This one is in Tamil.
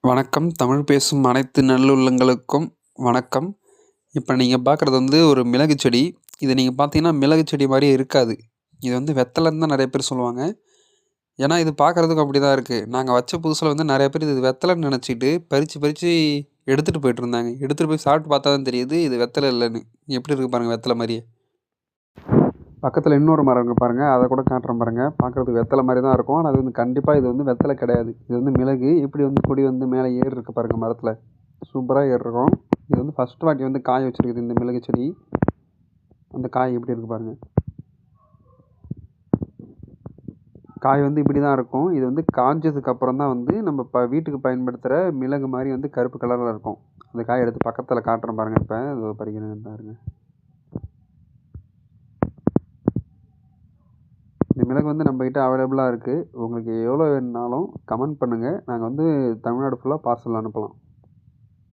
வணக்கம். தமிழ் பேசும் அனைத்து நல்லுள்ளங்களுக்கும் வணக்கம். இப்ப நீங்க பார்க்குறது வந்து ஒரு மிளகு செடி. இத நீங்க பார்த்தீங்கன்னா, மிளகு செடி மாரியே இருக்காது. இது வந்து வெத்தலன்னு தான் நெறைய பேர் சொல்லுவாங்க. ஏன்னா, இது பார்க்குறதுக்கும் அப்படிதான் இருக்கு. நாங்க வச்ச புதுசுல வந்து நெறைய பேர் இது வெத்தலன்னு நெனச்சுட்டு, பறிச்சு, பறிச்சு எடுத்துட்டு போயிட்டுருந்தாங்க. எடுத்துட்டு போய் சாப்பிட்டு பார்த்தா தான் தெரியுது, இது வெத்தல இல்லன்னு. எப்படி இருக்கு பாருங்க, வெத்தல மாரியே. பக்கத்துல இன்னொரு மரம் இருக்கு பாருங்க. அத கூட காட்டுறேன் பாருங்க. பார்க்குறதுக்கு வெத்தல மாரி தான் இருக்கும். ஆனா, அது வந்து கண்டிப்பா இது வந்து வெத்தல கிடையாது. இது வந்து மிளகு. எப்படி வந்து கொடி வந்து மேல ஏறி இருக்கு பாருங்க மரத்துல. சூப்பரா ஏறிருக்கும். இது வந்து ஃபர்ஸ்ட் வாட்டி வந்து காய வச்சிருக்குது இந்த மிளகு செடி. அந்த காய் எப்படி இருக்கு பாருங்க. காய் வந்து இப்படி தான் இருக்கும். இது வந்து காஞ்சதுக்கு அப்புறம் தான் வந்து நம்ம வீட்டுக்கு பயன்படுத்துற மிளகு மாரி வந்து கருப்பு கலர்ல இருக்கும். அந்த காய் எடுத்து பக்கத்துல காட்டுறேன் பாருங்க இப்ப. இதோ பறிக்கிறேன் பாருங்க. இந்த மிளகு வந்து நம்மகிட்ட அவைலபிளா இருக்கு. உங்களுக்கு எவ்வளோ வேணும்னாலும் கமெண்ட் பண்ணுங்க. நாங்க வந்து தமிழ்நாடு ஃபுல்லா பார்சல் அனுப்பலாம்.